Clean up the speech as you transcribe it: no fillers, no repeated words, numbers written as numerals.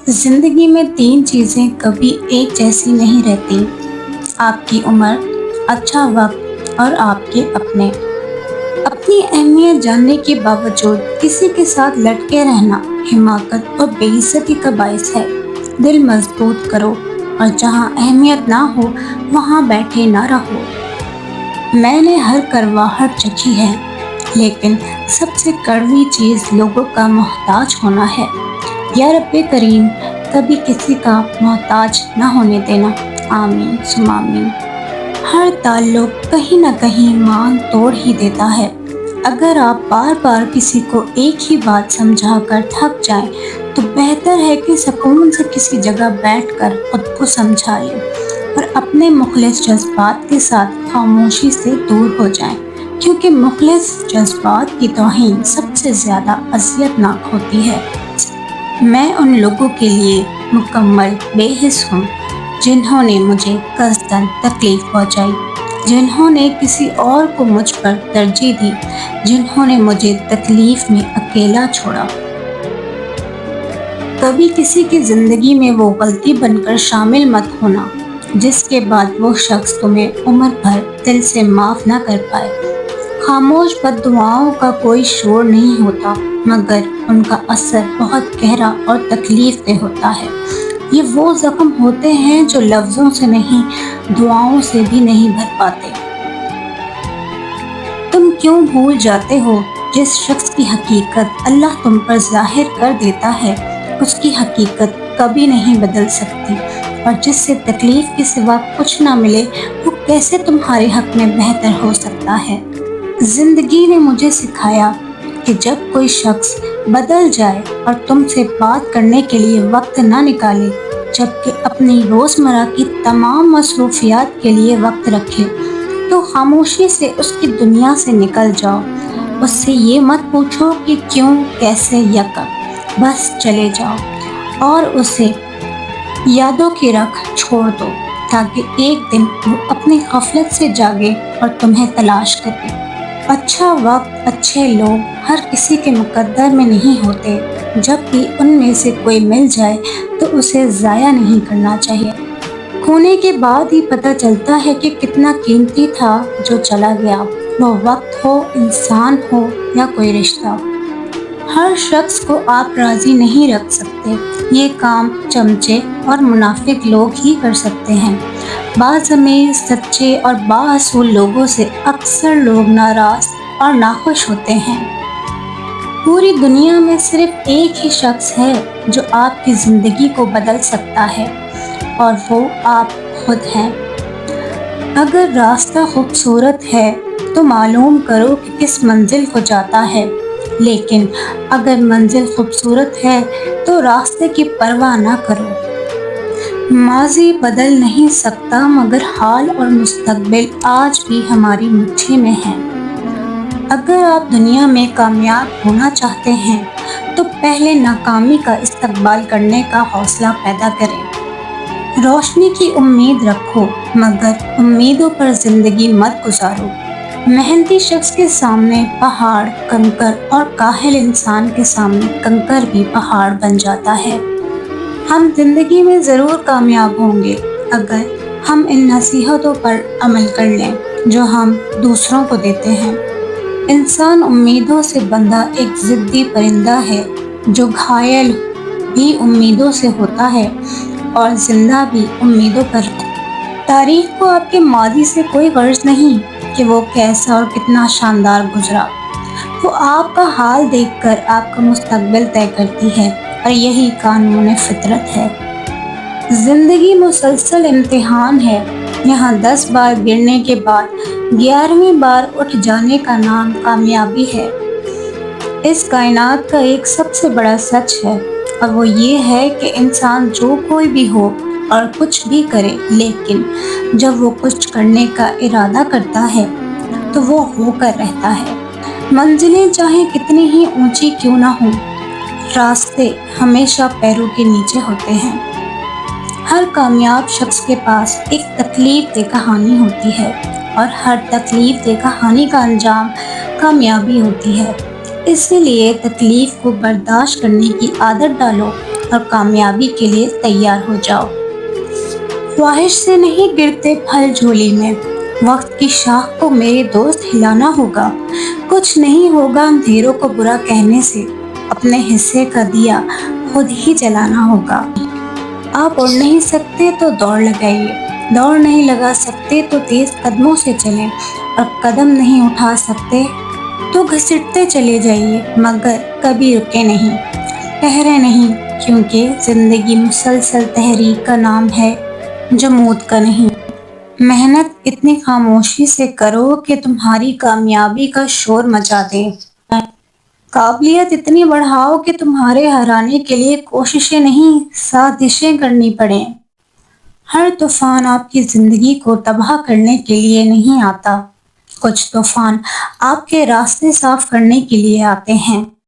जिंदगी में तीन चीजें कभी एक जैसी नहीं रहती। आपकी उम्र, अच्छा वक्त और आपके अपने। अपनी अहमियत जानने के बावजूद किसी के साथ लटके रहना हिमाकत और बेइज्जती का बायस है। दिल मजबूत करो और जहाँ अहमियत ना हो वहाँ बैठे ना रहो। मैंने हर करवाहट चखी है, लेकिन सबसे कड़वी चीज लोगों का मोहताज होना है। या रब्बे करीम, कभी किसी का मोहताज न होने देना। आमीन सुम आमीन। हर ताल्लुक कहीं न कहीं मांग तोड़ ही देता है। अगर आप बार बार किसी को एक ही बात समझा कर थक जाएं, तो बेहतर है कि सुकून से किसी जगह बैठकर खुद को समझाएं और अपने मुखलिस जज्बात के साथ खामोशी से दूर हो जाएं, क्योंकि मुखलिस जज्बात की तौहीन सबसे ज़्यादा अज़ियतनाक होती है। मैं उन लोगों के लिए मुकम्मल बेहिस हूँ जिन्होंने मुझे कसदन तकलीफ पहुँचाई, जिन्होंने किसी और को मुझ पर तरजीह दी, जिन्होंने मुझे तकलीफ में अकेला छोड़ा। कभी किसी की जिंदगी में वो गलती बनकर शामिल मत होना जिसके बाद वो शख्स तुम्हें उम्र भर दिल से माफ ना कर पाए। खामोश बद्दुआओं का कोई शोर नहीं होता, मगर उनका असर बहुत गहरा और तकलीफ दे होता है। ये वो जख्म होते हैं जो लफ्जों से नहीं, दुआओं से भी नहीं भर पाते। तुम क्यों भूल जाते हो जिस शख्स की हकीकत अल्लाह तुम पर जाहिर कर देता है, उसकी हकीकत कभी नहीं बदल सकती, और जिससे तकलीफ के सिवा कुछ ना मिले वो कैसे तुम्हारे हक में बेहतर हो सकता है। जिंदगी ने मुझे सिखाया कि जब कोई शख्स बदल जाए और तुमसे बात करने के लिए वक्त ना निकाले, जबकि अपनी रोज़मर्रा की तमाम मसरूफियात के लिए वक्त रखे, तो खामोशी से उसकी दुनिया से निकल जाओ। उससे ये मत पूछो कि क्यों, कैसे या कब, बस चले जाओ और उसे यादों की रख छोड़ दो, ताकि एक दिन वो अपनी गफलत से जागे और तुम्हें तलाश करे। अच्छा वक्त, अच्छे लोग हर किसी के मुकद्दर में नहीं होते। जब भी उनमें से कोई मिल जाए तो उसे ज़ाया नहीं करना चाहिए। खोने के बाद ही पता चलता है कि कितना कीमती था जो चला गया, वो वक्त हो, इंसान हो या कोई रिश्ता। हर शख्स को आप राज़ी नहीं रख सकते। ये काम चमचे और मुनाफिक लोग ही कर सकते हैं। बाज़मीर, सच्चे और बाअसूल लोगों से अक्सर लोग नाराज़ और नाखुश होते हैं। पूरी दुनिया में सिर्फ एक ही शख्स है जो आपकी ज़िंदगी को बदल सकता है, और वो आप खुद हैं। अगर रास्ता खूबसूरत है तो मालूम करो कि किस मंजिल को जाता है, लेकिन अगर मंजिल खूबसूरत है तो रास्ते की परवाह ना करो। माजी बदल नहीं सकता, मगर हाल और मुस्तकबिल आज भी हमारी मुट्ठी में है। अगर आप दुनिया में कामयाब होना चाहते हैं तो पहले नाकामी का इस्तकबाल करने का हौसला पैदा करें। रोशनी की उम्मीद रखो, मगर उम्मीदों पर जिंदगी मत गुजारो। मेहनती शख्स के सामने पहाड़ कंकर और काहिल इंसान के सामने कंकर भी पहाड़ बन जाता है। हम जिंदगी में ज़रूर कामयाब होंगे अगर हम इन नसीहतों पर अमल कर लें जो हम दूसरों को देते हैं। इंसान उम्मीदों से बंधा एक ज़िद्दी परिंदा है जो घायल भी उम्मीदों से होता है और जिंदा भी उम्मीदों पर। तारीख को आपके माजी से कोई गर्ज नहीं कि वो कैसा और कितना शानदार गुजरा। वो आपका हाल देखकर आपका मुस्तकबिल तय करती है, और यही कानून फितरत है। जिंदगी मुसलसल इम्तिहान है। यहाँ 10 बार गिरने के बाद 11वीं बार उठ जाने का नाम कामयाबी है। इस कायनात का एक सबसे बड़ा सच है, और वो ये है कि इंसान जो कोई भी हो और कुछ भी करे, लेकिन जब वो कुछ करने का इरादा करता है तो वो होकर रहता है। मंजिलें चाहे कितनी ही ऊंची क्यों ना हो, रास्ते हमेशा पैरों के नीचे होते हैं। हर कामयाब शख्स के पास एक तकलीफ दे कहानी होती है, और हर तकलीफ दे कहानी का अंजाम कामयाबी होती है। इसीलिए तकलीफ को बर्दाश्त करने की आदत डालो اور کامیابی کے لیے تیار ہو جاؤ۔ خواہش سے نہیں گرتے پھل جھولی میں، وقت کی شاخ کو میرے دوست ہلانا ہوگا۔ کچھ نہیں ہوگا اندھیروں کو برا کہنے سے، اپنے حصے کا دیا خود ہی جلانا ہوگا۔ آپ اڑ نہیں سکتے تو دوڑ لگائیے، دوڑ نہیں لگا سکتے تو تیز قدموں سے چلیں، اور قدم نہیں اٹھا سکتے تو گھسٹتے چلے جائیے، مگر کبھی رکے نہیں، ٹھہرے نہیں، کیونکہ زندگی مسلسل تحریک کا نام ہے، جمود کا نہیں۔ محنت اتنی خاموشی سے کرو کہ تمہاری کامیابی کا شور مچا دے۔ قابلیت اتنی بڑھاؤ کہ تمہارے ہرانے کے لیے کوششیں نہیں، سازشیں کرنی پڑیں۔ ہر طوفان آپ کی زندگی کو تباہ کرنے کے لیے نہیں آتا، کچھ طوفان آپ کے راستے صاف کرنے کے لیے آتے ہیں۔